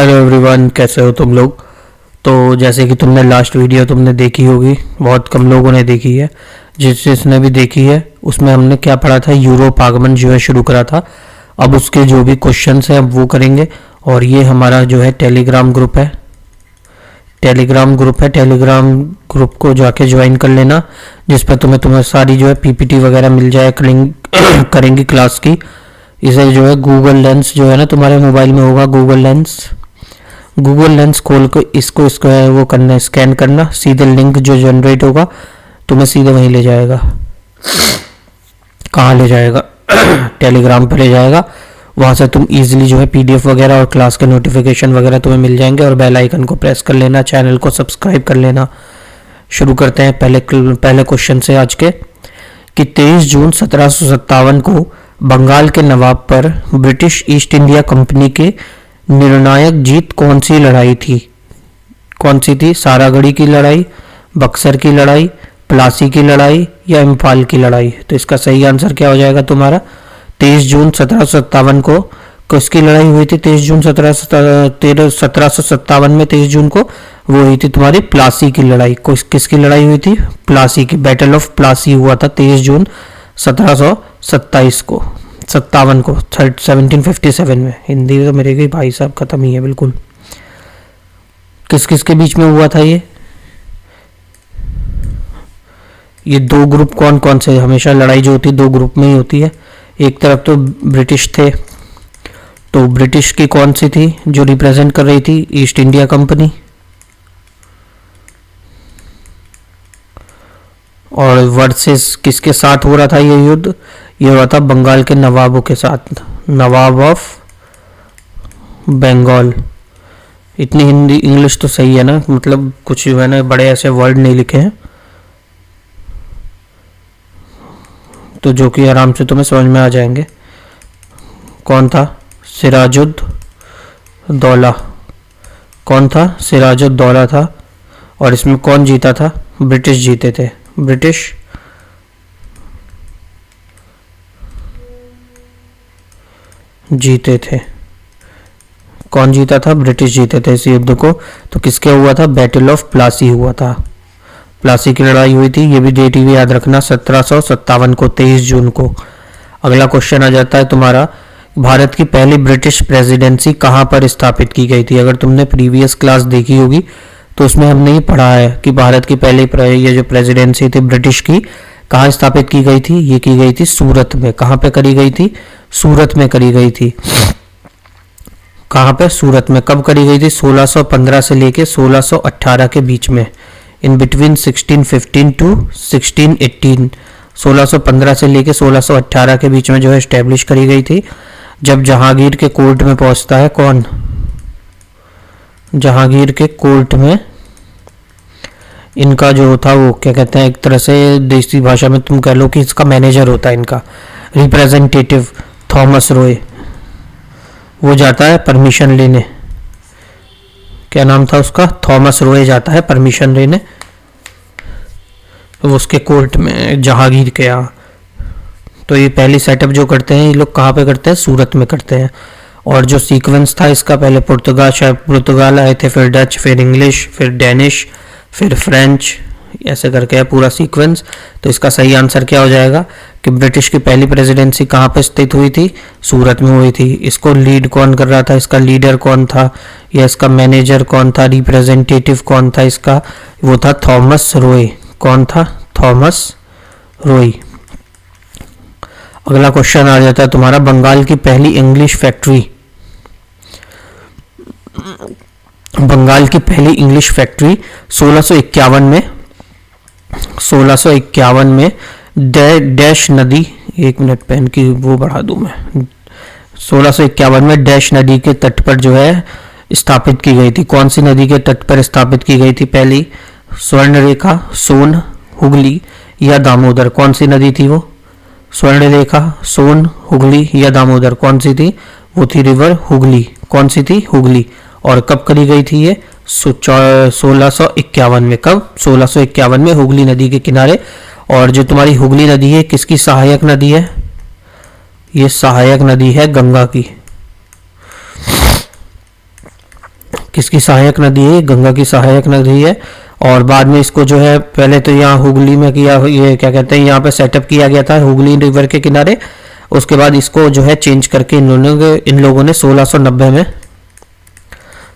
Hello everyone, कैसे हो तुम लोग। तो जैसे कि तुमने लास्ट वीडियो तुमने देखी होगी, बहुत कम लोगों ने देखी है। जिसने भी देखी है उसमें हमने क्या पढ़ा था, यूरोप आगमन जो है शुरू करा था। अब उसके जो भी क्वेश्चंस हैं अब वो करेंगे। और ये हमारा जो है टेलीग्राम ग्रुप है, टेलीग्राम ग्रुप को जाके ज्वाइन कर लेना, जिस पर तुम्हें सारी जो है पीपीटी वगैरह मिल जाए करेंगी क्लास की। इसे जो है गूगल लेंस जो है ना तुम्हारे मोबाइल में होगा, गूगल लेंस खोल के इसको है वो करना, स्कैन करना, सीधे लिंक जो जनरेट होगा तुम्हें सीधे वहीं ले जाएगा। कहाँ ले जाएगा? टेलीग्राम पे ले जाएगा। वहाँ से तुम इजीली जो है पीडीएफ वगैरह और क्लास के नोटिफिकेशन वगैरह तुम्हें मिल जाएंगे। और बेल आइकन को प्रेस कर लेना, चैनल को सब्सक्राइब कर लेना। शुरू करते हैं पहले क्वेश्चन से आज के, कि 23 जून 1757 को बंगाल के नवाब पर ब्रिटिश ईस्ट इंडिया कंपनी के निर्णायक जीत कौन सी लड़ाई थी? कौन सी थी? सारागढ़ी की लड़ाई, बक्सर की लड़ाई, प्लासी की लड़ाई या इम्फाल की लड़ाई? तो इसका सही आंसर क्या हो जाएगा तुम्हारा? 23 जून 1757 को किसकी लड़ाई हुई थी? 23 जून 1757 में 23 जून को वो हुई थी तुम्हारी प्लासी की लड़ाई। किसकी लड़ाई हुई थी? प्लासी की। बैटल ऑफ प्लासी हुआ था 23 जून 1727 को, 1757 में। हिंदी तो मेरे के भाई साहब खत्म ही है बिल्कुल। किस किस के बीच में हुआ था ये दो ग्रुप कौन कौन से? हमेशा लड़ाई जो होती है दो ग्रुप में ही होती है। एक तरफ तो ब्रिटिश थे, तो ब्रिटिश की कौन सी थी जो रिप्रेजेंट कर रही थी? East India company. और वर्सेस किसके साथ हो रहा था ये युद्ध? ये हुआ था बंगाल के नवाबों के साथ, नवाब ऑफ बंगाल। इतनी हिंदी इंग्लिश तो सही है ना, मतलब कुछ मैंने बड़े ऐसे वर्ड नहीं लिखे हैं तो जो कि आराम से तुम्हें समझ में आ जाएंगे। कौन था? सिराजुद्दौला। कौन था? सिराजुद्दौला था। और इसमें कौन जीता था? ब्रिटिश जीते थे। ब्रिटिश जीते थे। कौन जीता था? ब्रिटिश जीते थे इस युद्ध को। तो किसके हुआ था? बैटल ऑफ प्लासी हुआ था। प्लासी की लड़ाई हुई थी, ये भी डेट भी याद रखना, 1757 को, 23 जून को। अगला क्वेश्चन आ जाता है तुम्हारा, भारत की पहली ब्रिटिश प्रेसिडेंसी कहाँ पर स्थापित की गई थी? अगर तुमने प्रीवियस क्लास देखी होगी तो उसमें हमने ये पढ़ा है कि भारत की पहली ये जो प्रेसिडेंसी थी ब्रिटिश की, कहाँ स्थापित की गई थी? ये की गई थी सूरत में। कहाँ पे करी गई थी? सूरत में करी गई थी। कहाँ पे? सूरत में। कब करी गई थी? 1615 से लेके 1618 के बीच में, इन बिटवीन 1615 टू 1618। 1615 से लेके 1618 के बीच में जो है एस्टेब्लिश करी गई थी। जब जहांगीर के कोर्ट में पहुंचता है कौन? जहांगीर के कोर्ट में इनका जो था वो क्या कहते हैं, एक तरह से देसी भाषा में तुम कह लो कि इसका मैनेजर होता है, इनका रिप्रेजेंटेटिव, थॉमस रॉय। वो जाता है परमिशन लेने। क्या नाम था उसका? थॉमस रॉय जाता है परमिशन लेने तो उसके कोर्ट में, जहांगीर के यहाँ। तो ये पहली सेटअप जो करते हैं ये लोग कहाँ पे करते हैं? सूरत में करते हैं। और जो सीक्वेंस था इसका, पहले पुर्तगाल आए थे, फिर डच, फिर इंग्लिश, फिर डेनिश, फिर फ्रेंच, ऐसे करके है पूरा सीक्वेंस। तो इसका सही आंसर क्या हो जाएगा कि ब्रिटिश की पहली प्रेसिडेंसी कहाँ पर स्थित हुई थी? सूरत में हुई थी। इसको लीड कौन कर रहा था? इसका लीडर कौन था या इसका मैनेजर कौन था? रिप्रेजेंटेटिव कौन था इसका? वो था थॉमस रॉय। कौन था? थॉमस रॉय। अगला क्वेश्चन आ जाता है तुम्हारा, बंगाल की पहली इंग्लिश फैक्ट्री। बंगाल की पहली इंग्लिश फैक्ट्री 1651 में डैश नदी, एक मिनट पेन की वो बढ़ा दूं मैं, 1651 में डैश नदी के तट पर जो है स्थापित की गई थी। कौन सी नदी के तट पर स्थापित की गई थी? पहली स्वर्णरेखा, सोन, हुगली या दामोदर? कौन सी नदी थी वो? स्वर्णरेखा, सोन, हुगली या दामोदर? कौन सी थी? वो थी रिवर हुगली। कौन सी थी? हुगली। और कब करी गई थी ये? 1651 में। कब? 1651 में, हुगली नदी के किनारे। और जो तुम्हारी हुगली नदी है किसकी सहायक नदी है? ये सहायक नदी है गंगा की। किसकी सहायक नदी है? गंगा की सहायक नदी है। और बाद में इसको जो है पहले तो यहाँ हुगली में किया, ये क्या कहते हैं, यहाँ पे सेटअप किया गया था हुगली रिवर के किनारे। उसके बाद इसको जो है चेंज करके इन लोगों ने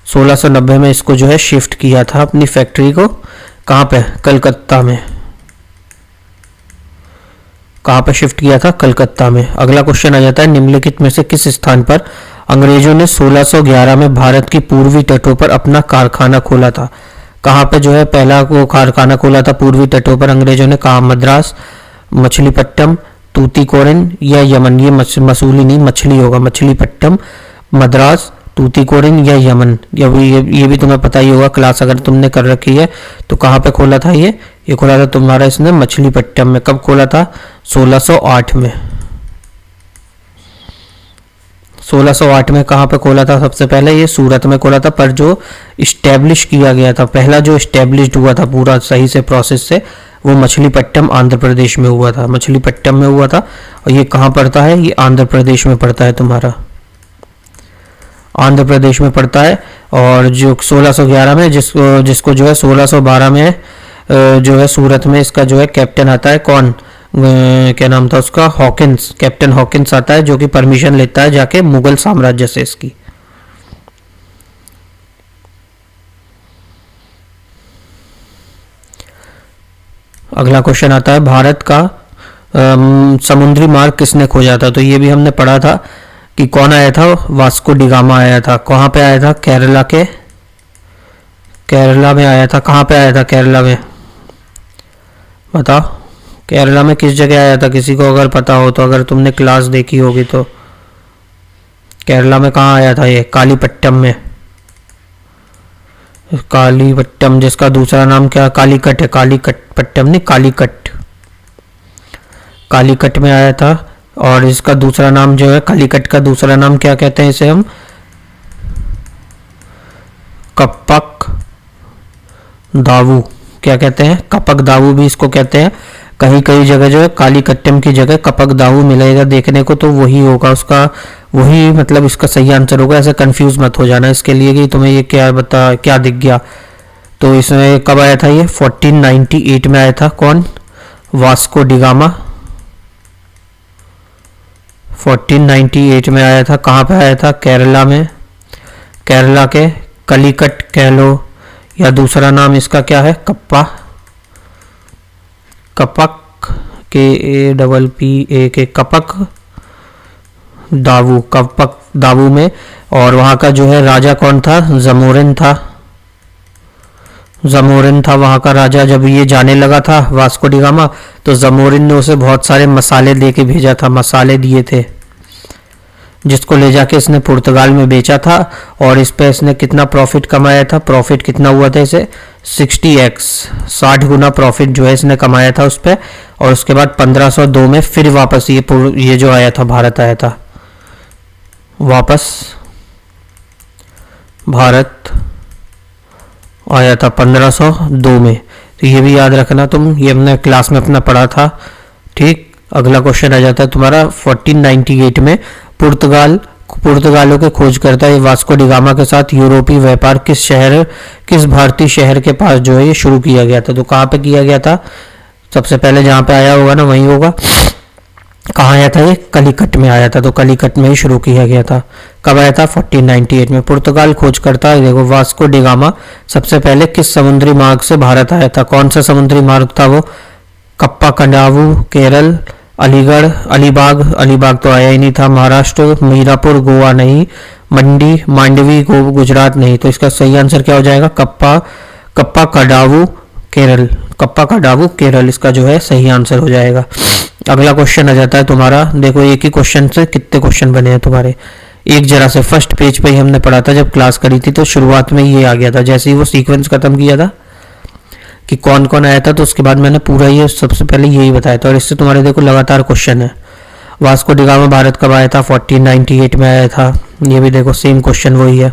1690 में इसको जो है शिफ्ट किया था अपनी फैक्ट्री को। कहाँ पे? कलकत्ता में। कहाँ पे शिफ्ट किया था? कलकत्ता में। अगला क्वेश्चन आ जाता है, निम्नलिखित में से किस स्थान पर अंग्रेजों ने 1611 में भारत की पूर्वी तटों पर अपना कारखाना खोला था? कहाँ पे जो है पहला वो कारखाना खोला था पूर्वी तटों पर अंग्रेजों ने? कहाँ? मद्रास, मछलीपट्टनम, तूतीकोरिन या यमन? ये मसूली नहीं, मछली होगा। मछलीपट्टनम, मद्रास, तूतीकोरिन या यमन। ये भी तुम्हें पता ही होगा, क्लास अगर तुमने कर रखी है तो। कहाँ पे खोला था ये खोला था तुम्हारा इसने मछलीपट्टनम में। कब खोला था? 1608 में। 1608 में कहाँ पे खोला था? सबसे पहले ये सूरत में खोला था, पर जो इस्टेब्लिश किया गया था, पहला जो इस्टेब्लिश्ड हुआ था पूरा सही से प्रोसेस से, वो मछलीपट्टनम आंध्र प्रदेश में हुआ था। मछलीपट्टनम में हुआ था। और ये कहाँ पड़ता है? ये आंध्र प्रदेश में पड़ता है तुम्हारा, आंध्र प्रदेश में पड़ता है। और जो 1611 में जिसको जो है 1612 में जो है सूरत में इसका जो है कैप्टन आता है। कौन? क्या नाम था उसका? हॉकिंस। कैप्टन हॉकिंस आता है, जो कि परमिशन लेता है जाके मुगल साम्राज्य से इसकी। अगला क्वेश्चन आता है, भारत का समुद्री मार्ग किसने खोजा था? तो ये भी हमने पढ़ा था कि कौन आया था? वास्को डिगामा आया था। कहाँ पे आया था? केरला में आया था। कहाँ पे आया था केरला में? बताओ, केरला में किस जगह आया था? किसी को अगर पता हो तो, अगर तुमने क्लास देखी होगी तो। केरला में कहाँ आया था ये? कालीपट्टम में। कालीपट्टम, जिसका दूसरा नाम क्या? कालीकट है। कालीकटपट्टम नहीं, कालीकट। कालीकट में आया था। और इसका दूसरा नाम जो है, कालीकट का दूसरा नाम क्या कहते हैं इसे? हम कपक दावू। क्या कहते हैं? कपक दावू भी इसको कहते हैं। कहीं कहीं जगह जो है कालीकट्टम की जगह कपक दावू मिलेगा देखने को, तो वही होगा उसका, वही मतलब इसका सही आंसर होगा। ऐसे कंफ्यूज मत हो जाना इसके लिए कि तुम्हें ये क्या दिख गया। तो इसमें कब आया था ये? 1498 में आया था। कौन? Vasco da Gama. 1498 में आया था। कहाँ पे आया था? केरला में। केरला के कलिकट कह लो, या दूसरा नाम इसका क्या है? कपक KAPPA के कपक दावू में। और वहाँ का जो है राजा कौन था? जमोरिन था वहाँ का राजा। जब ये जाने लगा था वास्को डिगामा, तो जमोरिन ने उसे बहुत सारे मसाले दे के भेजा था, मसाले दिए थे, जिसको ले जाके इसने पुर्तगाल में बेचा था। और इस पे इसने कितना प्रॉफिट कमाया था? प्रॉफिट कितना हुआ था इसे? 60x, 60 गुना प्रॉफिट जो है इसने कमाया था उस पर। और उसके बाद 1502 में फिर वापस ये जो आया था, भारत आया था, वापस भारत आया था 1502 में। तो ये भी याद रखना तुम, ये हमने क्लास में अपना पढ़ा था। ठीक, अगला क्वेश्चन आ जाता है तुम्हारा 1498 में पुर्तगालों के खोजकर्ता ये वास्को डिगामा के साथ यूरोपीय व्यापार किस भारतीय शहर के पास जो है ये शुरू किया गया था? तो कहाँ पे किया गया था? सबसे पहले जहाँ पे आया होगा ना वहीं होगा। कहाँ आया था ये? कलिकट में आया था। तो कलिकट में ही शुरू किया गया था। कब आया था? 1498 में। पुर्तगाल खोजकर्ता देखो वास्को डिगामा सबसे पहले किस समुद्री मार्ग से भारत आया था? कौन सा समुद्री मार्ग था वो? कप्पाकंडावू केरल, अलीबाग तो आया ही नहीं था, महाराष्ट्र, मीरापुर गोवा नहीं, मांडवी गुजरात नहीं। तो इसका सही आंसर क्या हो जाएगा? कप्पाकंडावू केरल इसका जो है सही आंसर हो जाएगा। अगला क्वेश्चन आ जाता है तुम्हारा, देखो एक ही क्वेश्चन से कितने क्वेश्चन बने हैं तुम्हारे। एक जरा से फर्स्ट पेज पे ही हमने पढ़ा था जब क्लास करी थी, तो शुरुआत में ये आ गया था, जैसे ही वो सीक्वेंस खत्म किया था कि कौन कौन आया था, तो उसके बाद मैंने पूरा ये सबसे पहले यही बताया था। और इससे तुम्हारे देखो लगातार क्वेश्चन है। वास्को डिगामा भारत कब आया था? 1498 में आया था। ये भी देखो सेम क्वेश्चन वही है।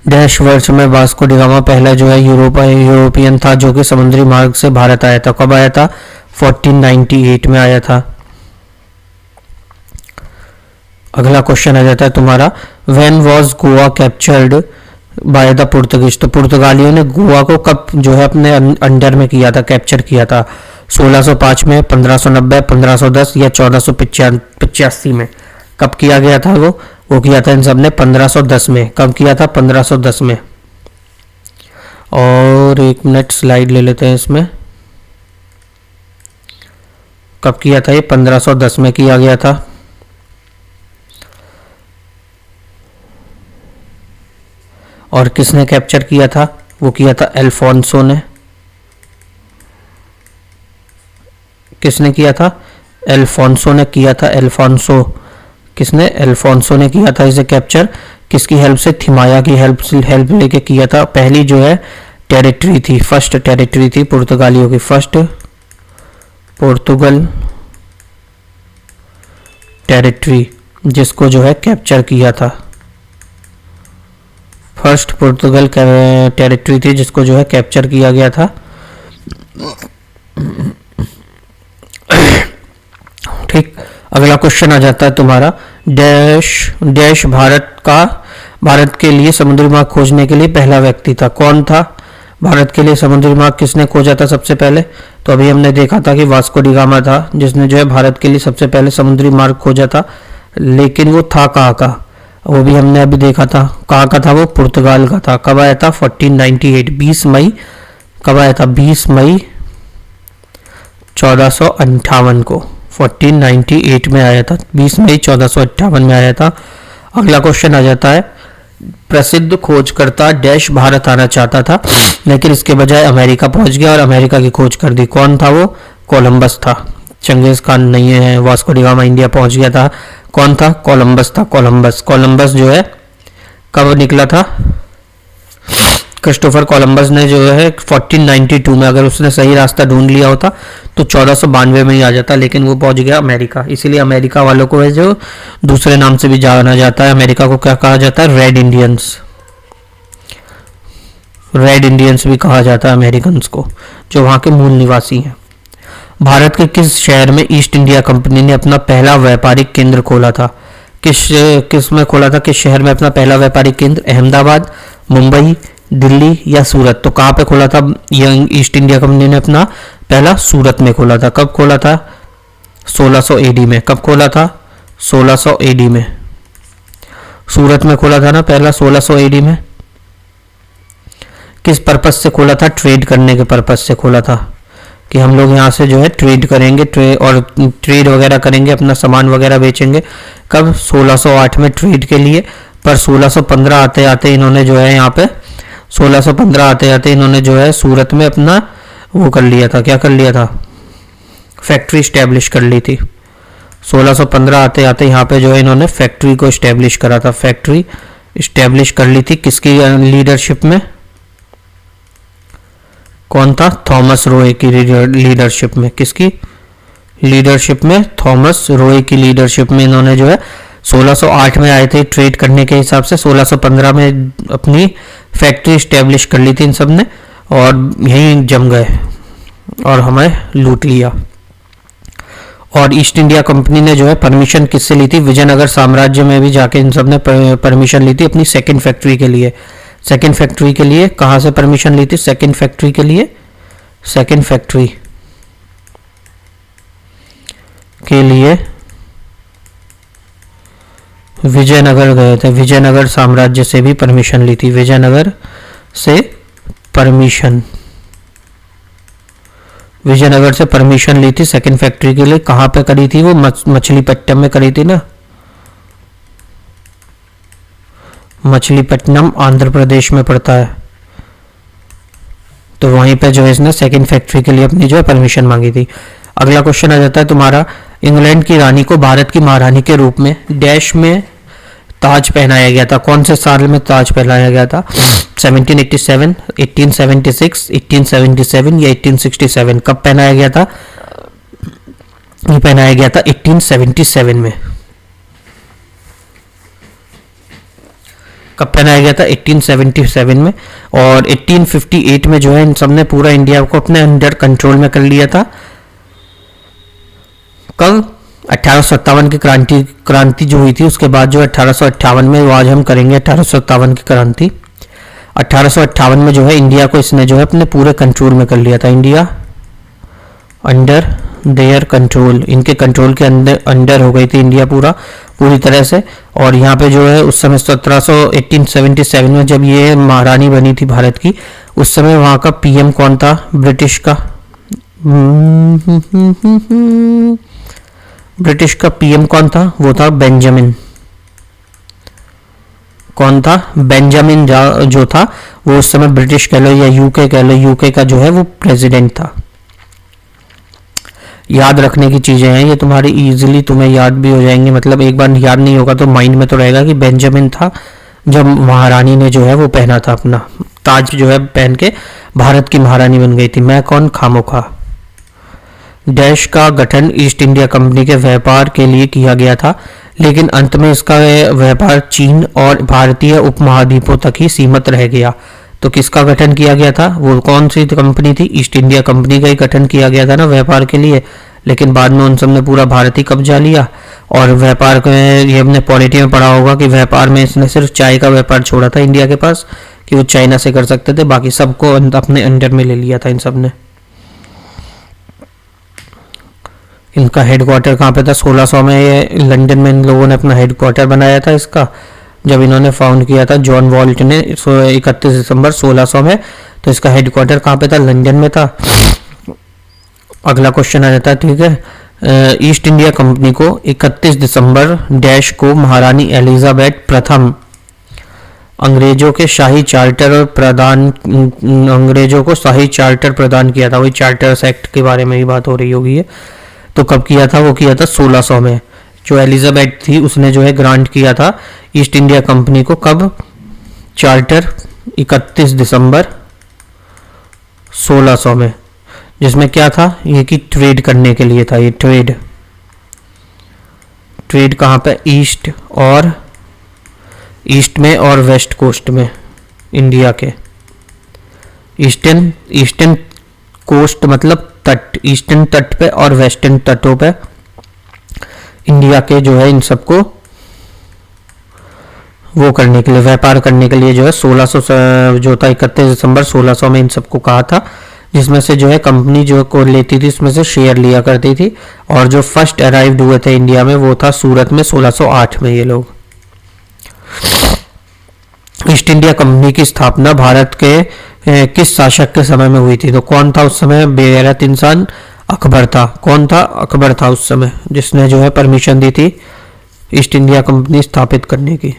डैश वर्ष में वास्को डिगामा पहला जो है यूरोपियन था जो कि समुद्री मार्ग से भारत आया था। कब आया था? 1498 में आया था। अगला क्वेश्चन आ जाता है तुम्हारा, when was Goa captured by the Portuguese. तो पुर्तगालियों ने गोवा को कब जो है अपने अंडर में किया था, कैप्चर किया था? 1605 में, 1590, 1510 या 1485 में? कब किया गया था वो किया था इन सब ने 1510 में। कब किया था? 1510 में। और 1 मिनट स्लाइड ले लेते हैं इसमें। कब किया था ये? 1510 में किया गया था। और किसने कैप्चर किया था? वो किया था अल्फोंसो ने। किसने किया था? अल्फोंसो ने किया था। अल्फोंसो किसने? अल्फोंसो ने किया था इसे कैप्चर। किसकी हेल्प से? थिमाया की हेल्प लेके किया था। पहली जो है टेरिटरी थी, फर्स्ट टेरिटरी थी पुर्तगालियों की, फर्स्ट पोर्तुगल टेरिटरी जिसको जो है कैप्चर किया था। फर्स्ट पुर्तगाल टेरिटरी थी जिसको जो है कैप्चर किया गया था। ठीक, अगला क्वेश्चन आ जाता है तुम्हारा, डैश भारत के लिए समुद्री मार्ग खोजने के लिए पहला व्यक्ति था। कौन था? भारत के लिए समुद्री मार्ग किसने खोजा था सबसे पहले? तो अभी हमने देखा था कि वास्को डी गामा था जिसने जो है भारत के लिए सबसे पहले समुद्री मार्ग खोजा था, लेकिन वो था कहाँ का? वो भी हमने अभी देखा था। कहाँ का था वो? पुर्तगाल का था। कब आया था? 1498, 20 मई। कब आया था? 20 मई 1458 को, 1498 में आया था, 20 मई 1458 में आया था। अगला क्वेश्चन आ जाता है, प्रसिद्ध खोजकर्ता डैश भारत आना चाहता था लेकिन इसके बजाय अमेरिका पहुंच गया और अमेरिका की खोज कर दी। कौन था वो? कोलंबस था। चंगेज खान नहीं है, वास्को डी गामा इंडिया पहुंच गया था। कौन था? कोलंबस था। कोलंबस जो है कब निकला था? क्रिस्टोफर कोलंबस ने जो है 1492 में, अगर उसने सही रास्ता ढूंढ लिया होता तो 1492 में ही आ जाता, लेकिन वो पहुंच गया अमेरिका। इसीलिए अमेरिका वालों को है जो दूसरे नाम से भी जाना जाता है, अमेरिका को क्या कहा जाता है? Red Indians. रेड इंडियंस भी कहा जाता है अमेरिकन्स को, जो वहाँ के मूल निवासी हैं। भारत के किस शहर में ईस्ट इंडिया कंपनी ने अपना पहला व्यापारिक केंद्र खोला था? किस में खोला था? किस शहर में अपना पहला व्यापारिक केंद्र? अहमदाबाद, मुंबई, दिल्ली या सूरत? तो कहाँ पे खोला था ईस्ट इंडिया कंपनी ने अपना पहला? सूरत में खोला था। कब खोला था? 1600 एडी में। कब खोला था? 1600 एडी में। सूरत में खोला था ना पहला, 1600 एडी में। किस पर्पस से खोला था? ट्रेड करने के पर्पस से खोला था कि हम लोग यहाँ से जो है ट्रेड करेंगे, और ट्रेड वगैरह करेंगे, अपना सामान वगैरह बेचेंगे। कब? 1608 में ट्रेड के लिए। पर 1615 आते आते इन्होंने जो है यहाँ पे 1615 आते आते इन्होंने जो है सूरत में अपना वो कर लिया था। क्या कर लिया था? फैक्ट्री स्टैब्लिश कर ली थी। 1615 आते आते यहाँ पे जो है इन्होंने फैक्ट्री को स्टैब्लिश करा था। फैक्ट्री स्टैब्लिश कर ली थी किसकी लीडरशिप में? कौन था? थॉमस रोए की लीडरशिप में। किसकी लीडरशिप में? थॉमस रोए की लीडरशिप में इन्होंने जो है 1608 में आए थे ट्रेड करने के हिसाब से, 1615 में अपनी फैक्ट्री स्टैब्लिश कर ली थी इन सब ने, और यहीं जम गए और हमें लूट लिया। और ईस्ट इंडिया कंपनी ने जो है परमिशन किससे ली थी? विजयनगर साम्राज्य में भी जाके इन सब ने परमिशन ली थी अपनी सेकंड फैक्ट्री के लिए। सेकंड फैक्ट्री के लिए कहाँ से परमिशन ली थी? सेकंड फैक्ट्री के लिए, सेकंड फैक्ट्री के लिए विजयनगर गए थे। विजयनगर साम्राज्य से भी परमिशन ली थी। विजयनगर से परमिशन, विजयनगर से परमिशन ली थी सेकंड फैक्ट्री के लिए। कहाँ पे करी थी वो? मछलीपट्टनम में करी थी ना। मछलीपट्टनम आंध्र प्रदेश में पड़ता है, तो वहीं पे जो है इसने सेकंड फैक्ट्री के लिए अपनी जो है परमिशन मांगी थी। अगला क्वेश्चन आ जाता है तुम्हारा, इंग्लैंड की रानी को भारत की महारानी के रूप में डैश में ताज पहनाया गया था। कौन से साल में ताज पहनाया गया था? 1787, 1876, 1877 या 1867? कब पहनाया गया था? ये पहनाया गया था 1877 में। कब पहनाया गया था? 1877 में। और 1858 में जो है इन सब ने पूरा इंडिया को अपने अंडर कंट्रोल में कर लिया था। कब? 1857 की क्रांति जो हुई थी उसके बाद जो 1858 में, वो आज हम करेंगे 1857 की क्रांति। 1858 में जो है इंडिया को इसने जो है अपने पूरे कंट्रोल में कर लिया था। इंडिया अंडर देयर कंट्रोल, इनके कंट्रोल के अंडर हो गई थी इंडिया पूरी तरह से। और यहाँ पे जो है उस समय 1877 में जब ये महारानी बनी थी भारत की, उस समय वहाँ का पीएम कौन था ब्रिटिश का? ब्रिटिश का पीएम कौन था? वो था बेंजामिन। कौन था? बेंजामिन जो था वो उस समय ब्रिटिश कह लो या यूके कह लो, यूके का जो है वो प्रेसिडेंट था। याद रखने की चीजें हैं ये, तुम्हारी इजीली तुम्हें याद भी हो जाएंगी, मतलब एक बार याद नहीं होगा तो माइंड में तो रहेगा कि बेंजामिन था जब महारानी ने जो है वो पहना था अपना ताज जो है पहन के भारत की महारानी बन गई थी। मैं कौन? खामोखा। डैश का गठन ईस्ट इंडिया कंपनी के व्यापार के लिए किया गया था, लेकिन अंत में इसका व्यापार चीन और भारतीय उपमहाद्वीपों तक ही सीमित रह गया। तो किसका गठन किया गया था? वो कौन सी कंपनी थी? ईस्ट इंडिया कंपनी का ही गठन किया गया था ना व्यापार के लिए, लेकिन बाद में उन सब ने पूरा भारत ही कब्जा लिया। और व्यापार को ये हमने पॉलिटी में पढ़ा होगा कि व्यापार में इसने सिर्फ चाय का व्यापार छोड़ा था इंडिया के पास कि वो चाइना से कर सकते थे, बाकी सबको अपने अंडर में ले लिया था इन सब ने। इनका हेडक्वार्टर कहाँ पे था? 1600 में ये लंदन में इन लोगों ने अपना हेडक्वार्टर बनाया था इसका, जब इन्होंने फाउंड किया था जॉन वॉल्ट ने 31 दिसंबर 1600 में। तो इसका हेडक्वार्टर कहाँ पे था? लंदन में था। अगला क्वेश्चन आ जाता है, ठीक है। ईस्ट इंडिया कंपनी को 31 दिसंबर डैश को महारानी एलिजाबेथ प्रथम अंग्रेजों को शाही चार्टर प्रदान किया था। वही चार्टर्स एक्ट के बारे में ही बात हो रही होगी ये। तो कब किया था? वो किया था 1600 में। जो एलिजाबेथ थी उसने जो है ग्रांट किया था ईस्ट इंडिया कंपनी को। कब? चार्टर 31 दिसंबर 1600 में, जिसमें क्या था? ये कि ट्रेड करने के लिए था। ये ट्रेड कहाँ पे? ईस्ट में और वेस्ट कोस्ट में इंडिया के। ईस्टर्न कोस्ट मतलब तट, ईस्टर्न तट पे और वेस्टर्न तटों पे इंडिया के जो है इन सबको वो करने के लिए, व्यापार करने के लिए जो है 1600 जो था 31 दिसंबर 1600 में इन सबको कहा था, जिसमें से जो है कंपनी जो को लेती थी उसमें से शेयर लिया करती थी। और जो फर्स्ट अराइव्ड हुए थे इंडिया में वो था सूरत में 1608 में ये लोग। ईस्ट इंडिया कंपनी की स्थापना भारत के किस शासक के समय में हुई थी? तो कौन था उस समय? बेगैरत इंसान अकबर था। कौन था? अकबर था उस समय, जिसने जो है परमिशन दी थी ईस्ट इंडिया कंपनी स्थापित करने की।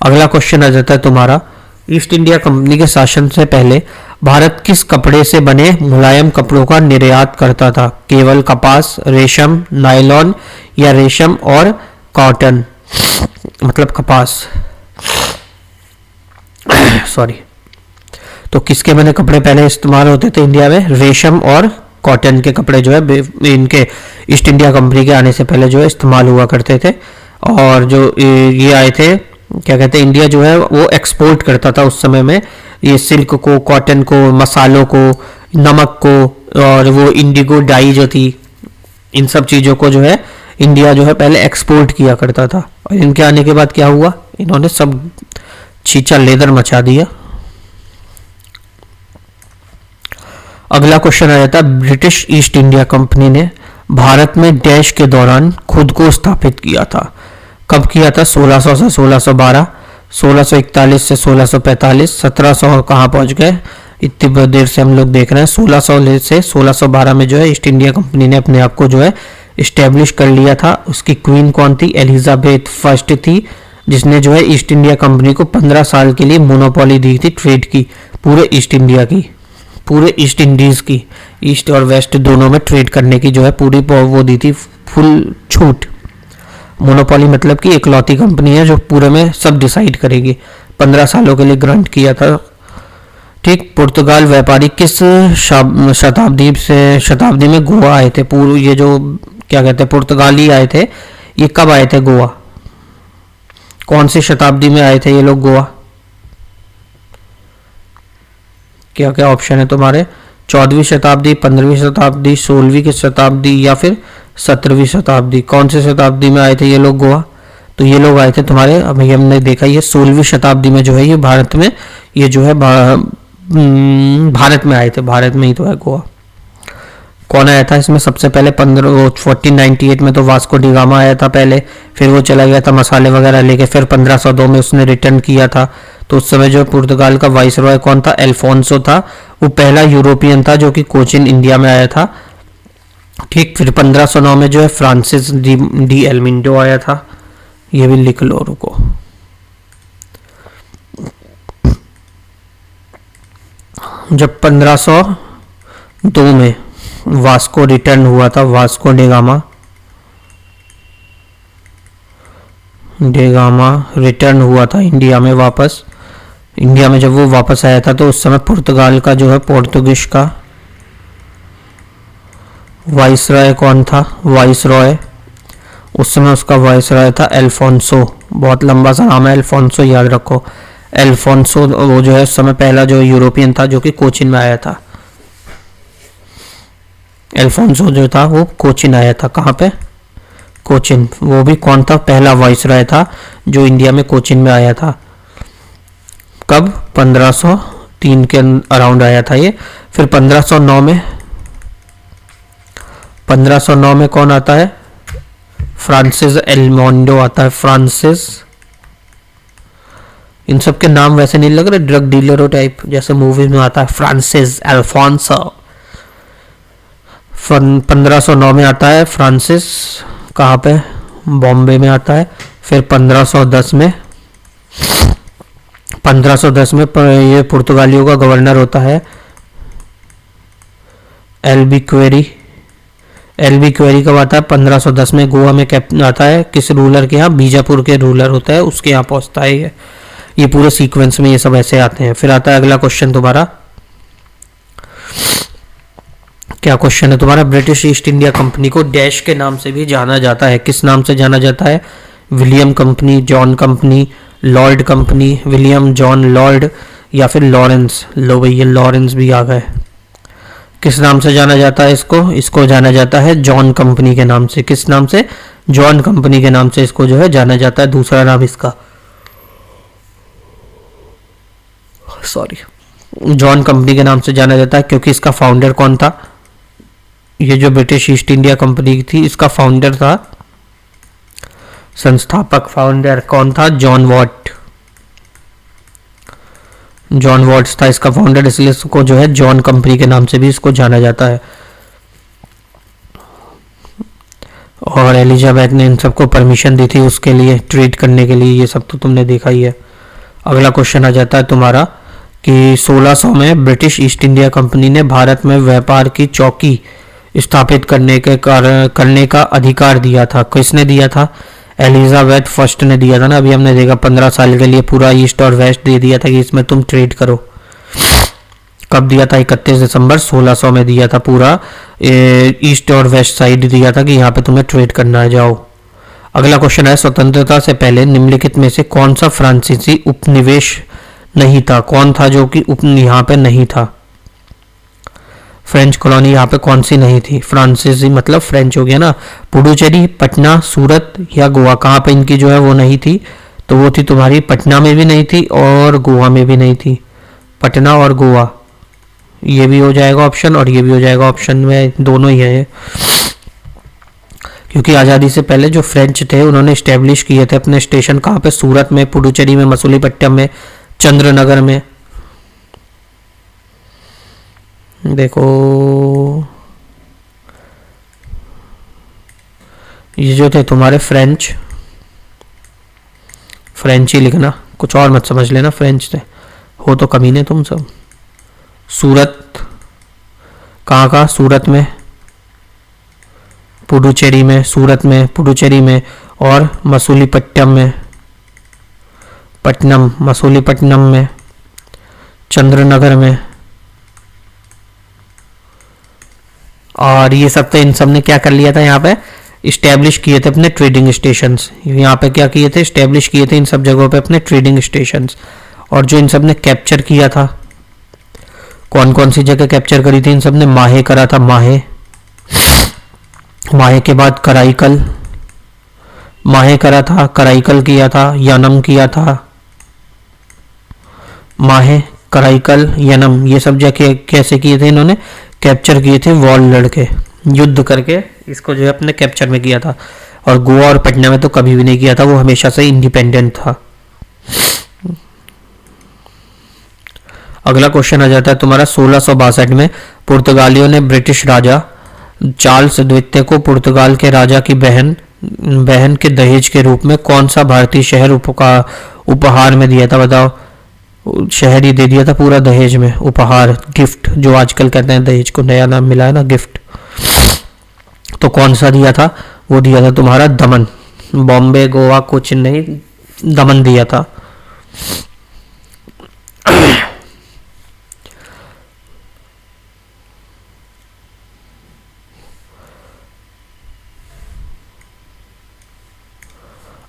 अगला क्वेश्चन आ जाता है तुम्हारा, ईस्ट इंडिया कंपनी के शासन से पहले भारत किस कपड़े से बने मुलायम कपड़ों का निर्यात करता था? केवल कपास, रेशम, नायलॉन या रेशम और कॉटन, मतलब कपास सॉरी। तो किसके बने कपड़े पहले इस्तेमाल होते थे इंडिया में? रेशम और कॉटन के कपड़े जो है इनके ईस्ट इंडिया कंपनी के आने से पहले जो है इस्तेमाल हुआ करते थे। और जो ये आए थे, क्या कहते हैं, इंडिया जो है वो एक्सपोर्ट करता था उस समय में ये सिल्क को, कॉटन को, मसालों को, नमक को, और वो इंडिगो डाई जो थी, इन सब चीज़ों को जो है इंडिया जो है पहले एक्सपोर्ट किया करता था। और इनके आने के बाद क्या हुआ? इन्होंने सब चीचा लेदर मचा दिया। अगला क्वेश्चन आ जाता है, ब्रिटिश ईस्ट इंडिया कंपनी ने भारत में डैश के दौरान खुद को स्थापित किया था। कब किया था? 1600 से 1612, 1641 से 1645, 1700 कहाँ पहुंच गए? इतनी देर से हम लोग देख रहे हैं। 1600 से 1612 में जो है ईस्ट इंडिया कंपनी ने अपने आप को जो है इस्टेब्लिश कर लिया था। उसकी क्वीन कौन थी? एलिजाबेथ फर्स्ट थी, जिसने जो है ईस्ट इंडिया कंपनी को 15 साल के लिए मोनोपोली दी थी ट्रेड की, पूरे ईस्ट इंडिया की, पूरे ईस्ट इंडीज की, ईस्ट और वेस्ट दोनों में ट्रेड करने की जो है पूरी वो दी थी फुल छूट। मोनोपोली मतलब कि इकलौती कंपनी है जो पूरे में सब डिसाइड करेगी। 15 सालों के लिए ग्रांट किया था। ठीक। पुर्तगाल व्यापारी किस शताब्दी में गोवा आए थे? पूर्व ये जो क्या कहते हैं पुर्तगाली आए थे, ये कब आए थे गोवा? कौन सी शताब्दी में आए थे ये लोग गोवा? क्या क्या ऑप्शन है तुम्हारे? 14वीं शताब्दी, 15वीं शताब्दी, 16वीं की शताब्दी या फिर 17वीं शताब्दी? कौन सी शताब्दी में आए थे ये लोग गोवा? तो ये लोग आए थे तुम्हारे, अभी हमने देखा ये 16वीं शताब्दी में जो है ये भारत में, ये जो है भारत में आए थे, भारत में ही तो है गोवा। कौन आया था इसमें सबसे पहले? 1498 में तो वास्को डी गामा आया था पहले, फिर वो चला गया था मसाले वगैरह लेके, फिर 1502 में उसने रिटर्न किया था। तो उस समय जो पुर्तगाल का वाइसरॉय कौन था? अल्फोंसो था। वो पहला यूरोपियन था जो कि कोचिन इंडिया में आया था। ठीक, फिर 1509 में जो है फ्रांसिस डी एल्मिंडो आया था। ये भी लिख लो, रुको। जब 1502 में वास्को रिटर्न हुआ था, वास्को डेगामा रिटर्न हुआ था इंडिया में वापस। इंडिया में जब वो वापस आया था तो उस समय पुर्तगाल का जो है पोर्तुगीज का वाइसरॉय कौन था? वाइसरॉय उस समय उसका वाइसरॉय था अल्फोंसो। बहुत लंबा सा नाम है अल्फोंसो, याद रखो। अल्फोंसो वो जो है उस समय पहला जो यूरोपियन था जो कि कोचिन में आया था। अल्फोंसो जो था वो कोचिन आया था। कहाँ पे? कोचिन। वो भी कौन था? पहला वाइसरॉय था जो इंडिया में कोचिन में आया था। कब? 1503 के अराउंड आया था ये। फिर 1509 में कौन आता है? फ्रांसिस एल्मोंडो आता है। फ्रांसिस, इन सब के नाम वैसे नहीं लग रहे ड्रग डीलरों टाइप, जैसे मूवीज में आता है फ्रांसिस अल्फोंसो। 1509 में आता है फ्रांसिस। कहाँ पे? बॉम्बे में आता है। फिर 1510 में ये पुर्तगालियों का गवर्नर होता है एल्बी क्वेरी कब आता है? 1510 में गोवा में कैप्टन आता है। किस रूलर के यहाँ? बीजापुर के रूलर होता है, उसके यहाँ पहुंचता है ये पूरे सीक्वेंस में ये सब ऐसे आते हैं। फिर आता है अगला क्वेश्चन तुम्हारा। क्या क्वेश्चन है तुम्हारा? ब्रिटिश ईस्ट इंडिया कंपनी को डैश के नाम से भी जाना जाता है। किस नाम से जाना जाता है? William company, John company, Lord company, William, John, Lord, या फिर लॉरेंस। लो भैया, लॉरेंस भी आ गए। किस नाम से जाना जाता है इसको जाना जाता है जॉन कंपनी के नाम से। किस नाम से? जॉन कंपनी के नाम से इसको जो है जाना जाता है। दूसरा नाम इसका, सॉरी, जॉन कंपनी के नाम से जाना जाता है क्योंकि इसका फाउंडर कौन था? ये जो ब्रिटिश ईस्ट इंडिया कंपनी थी इसका फाउंडर था, संस्थापक फाउंडर कौन था? जॉन वॉट्स था इसका फाउंडर, इसलिए इसको जो है जॉन कंपनी के नाम से भी इसको जाना जाता है। और एलिजाबेथ ने इन सबको परमिशन दी थी उसके लिए, ट्रेड करने के लिए। ये सब तो तुमने देखा ही है। अगला क्वेश्चन आ जाता है तुम्हारा कि 1600 में ब्रिटिश ईस्ट इंडिया कंपनी ने भारत में व्यापार की चौकी स्थापित करने का अधिकार दिया था। किसने दिया था? एलिजाबेथ फर्स्ट ने दिया था ना। अभी हमने देखा 15 साल के लिए पूरा ईस्ट और वेस्ट दे दिया था कि इसमें तुम ट्रेड करो। कब दिया था? 31 दिसंबर 1600 में दिया था। पूरा ईस्ट और वेस्ट साइड दिया था कि यहाँ पे तुम्हें ट्रेड करना है, जाओ। अगला क्वेश्चन है, स्वतंत्रता से पहले निम्नलिखित में से कौन सा फ्रांसीसी उपनिवेश नहीं था? कौन था जो कि यहाँ पे नहीं था? फ्रेंच कॉलोनी यहाँ पे कौन सी नहीं थी? फ्रांसीसी मतलब फ्रेंच हो गया ना। पुडुचेरी, पटना, सूरत या गोवा, कहाँ पे इनकी जो है वो नहीं थी? तो वो थी तुम्हारी पटना में भी नहीं थी और गोवा में भी नहीं थी। पटना और गोवा, ये भी हो जाएगा ऑप्शन और ये भी हो जाएगा ऑप्शन में, दोनों ही है। क्योंकि आज़ादी से पहले जो फ्रेंच थे उन्होंने इस्टेब्लिश किए थे अपने स्टेशन कहाँ पे? सूरत में, पुडुचेरी में, मसूलीपट्टम में, चंद्रनगर में। देखो ये जो थे तुम्हारे फ्रेंच ही लिखना, कुछ और मत समझ लेना। फ्रेंच थे, हो तो कमीने तुम सब। सूरत कहाँ का? सूरत में, पुडुचेरी में, सूरत में, पुडुचेरी में और मसूलीपट्टम में, पट्टनम, मसूलीपट्टनम में, चंद्रनगर में। और ये सब तो इन सब ने क्या कर लिया था? यहाँ पे इस्टेब्लिश किए थे अपने ट्रेडिंग स्टेशंस। यहाँ पे क्या किए थे? इस्टेब्लिश किए थे इन सब जगहों पे अपने ट्रेडिंग स्टेशंस। और जो इन सब ने कैप्चर किया था, कौन कौन सी जगह कैप्चर करी थी इन सब ने? माहे करा था, माहे के बाद कराईकल, माहे करा था, कराईकल किया था, यानम किया था। माहे, कराईकल, यनम, ये सब जगह कैसे किए थे इन्होंने? कैप्चर किए थे, वॉर लड़के, युद्ध करके इसको जो है अपने कैप्चर में किया था। और गोवा और पटना में तो कभी भी नहीं किया था, वो हमेशा से इंडिपेंडेंट था। अगला क्वेश्चन आ जाता है तुम्हारा 1662 में पुर्तगालियों ने ब्रिटिश राजा चार्ल्स द्वितीय को पुर्तगाल के राजा की बहन के दहेज के रूप में कौन सा भारतीय शहर उपहार में दिया था? बताओ। शहर ही दे दिया था पूरा दहेज में, उपहार, गिफ्ट, जो आजकल कहते हैं दहेज को नया नाम मिला है ना, गिफ्ट। तो कौन सा दिया था? वो दिया था तुम्हारा दमन। बॉम्बे, गोवा को, चेन्नई, दमन दिया था।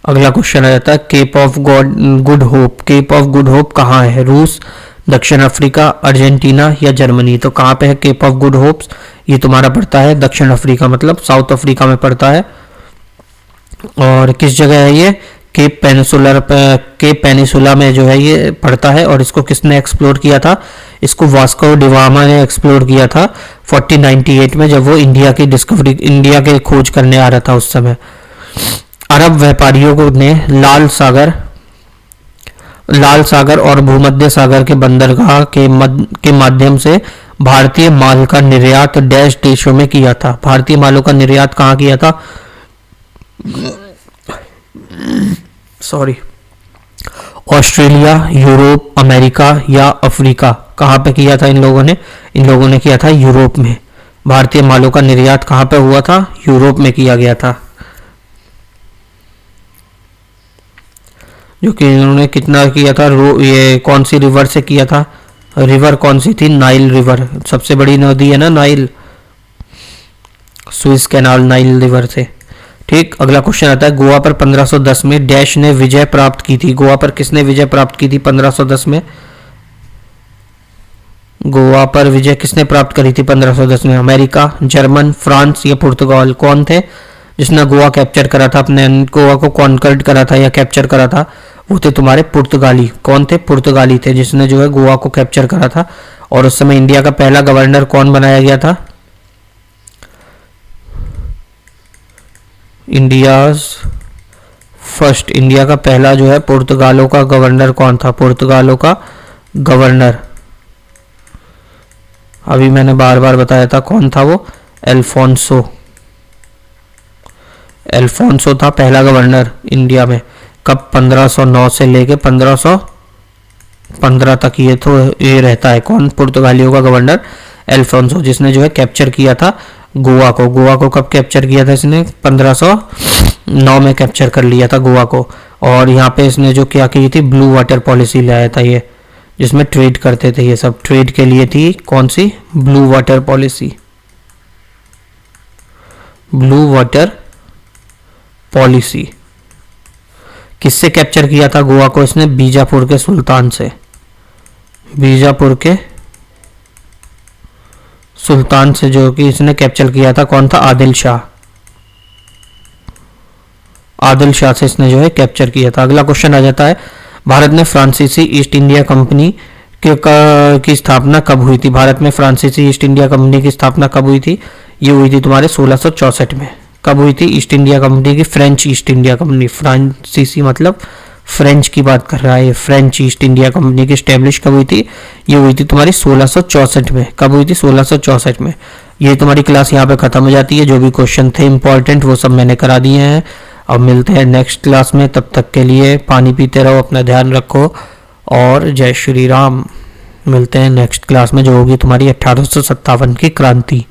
अगला क्वेश्चन आ जाता है Cape of Good Hope. Cape of Good Hope कहाँ है? रूस, दक्षिण अफ्रीका, अर्जेंटीना या जर्मनी? तो कहाँ पे है केप ऑफ गुड होप्स? ये तुम्हारा पड़ता है दक्षिण अफ्रीका, मतलब साउथ अफ्रीका में पड़ता है। और किस जगह है ये? केप पेनिसुला में जो है ये पड़ता है। और इसको किसने एक्सप्लोर किया था? इसको वास्को डिगामा ने एक्सप्लोर किया था 1498 में, जब वो इंडिया के खोज करने आ रहा था उस समय। अरब व्यापारियों ने लाल सागर और भूमध्य सागर के बंदरगाह के माध्यम से भारतीय माल का निर्यात डैश देशों में किया था। भारतीय मालों का निर्यात कहाँ किया था? सॉरी, ऑस्ट्रेलिया, यूरोप, अमेरिका या अफ्रीका? कहाँ पे किया था इन लोगों ने किया था यूरोप में। भारतीय मालों का निर्यात कहाँ पे हुआ था? यूरोप में किया गया था। जो कि इन्होंने कितना किया था? ये कौन सी रिवर से किया था? रिवर कौन सी थी? नाइल रिवर, सबसे बड़ी नदी है ना Nile, Swiss canal Nile river से। ठीक। अगला क्वेश्चन आता है गोवा पर 1510 में डैश ने विजय प्राप्त की थी। गोवा पर किसने विजय प्राप्त की थी 1510 में? गोवा पर विजय किसने प्राप्त करी थी 1510 में? अमेरिका, जर्मन, फ्रांस या पुर्तगाल? कौन थे जिसने गोवा कैप्चर करा था, अपने गोवा को कॉन्कर्ड करा था या कैप्चर करा था? वो थे तुम्हारे पुर्तगाली। कौन थे? पुर्तगाली थे जिसने जो है गोवा को कैप्चर करा था। और उस समय इंडिया का पहला गवर्नर कौन बनाया गया था? इंडिया का पहला जो है पुर्तगालों का गवर्नर कौन था? पुर्तगालों का गवर्नर अभी मैंने बार बार बताया था, कौन था वो? एल्फोंसो था पहला गवर्नर इंडिया में। कब? 1509 से लेके 1515 तक ये रहता है। कौन? पुर्तगालियों का गवर्नर एल्फोंसो, जिसने जो है कैप्चर किया था गोवा को। गोवा को कब कैप्चर किया था इसने? 1509 में कैप्चर कर लिया था गोवा को। और यहाँ पे इसने जो क्या की थी? ब्लू वाटर पॉलिसी लाया था ये, जिसमें ट्रेड करते थे, ये सब ट्रेड के लिए थी। कौन सी? Blue water policy. Blue water policy. किससे कैप्चर किया था गोवा को इसने? बीजापुर के सुल्तान से। बीजापुर के सुल्तान से जो कि इसने कैप्चर किया था। कौन था? आदिल शाह। आदिल शाह से इसने जो है कैप्चर किया था। अगला क्वेश्चन आ जाता है भारत में फ्रांसीसी ईस्ट इंडिया कंपनी की स्थापना कब हुई थी? भारत में फ्रांसीसी ईस्ट इंडिया कंपनी की स्थापना कब हुई थी? ये हुई थी तुम्हारे 1664 में। कब हुई थी ईस्ट इंडिया कंपनी की? फ्रेंच ईस्ट इंडिया कंपनी, फ्रांसीसी मतलब फ्रेंच की बात कर रहा है। फ्रेंच ईस्ट इंडिया कंपनी की स्टैब्लिश कब हुई थी? ये हुई थी तुम्हारी 1664 में। कब हुई थी? 1664 में। ये तुम्हारी क्लास यहाँ पे खत्म हो जाती है। जो भी क्वेश्चन थे इंपॉर्टेंट वो सब मैंने करा दिए हैं। अब मिलते हैं नेक्स्ट क्लास में, तब तक के लिए पानी पीते रहो, अपना ध्यान रखो और जय श्री राम। मिलते हैं नेक्स्ट क्लास में जो होगी तुम्हारी 1857 की क्रांति।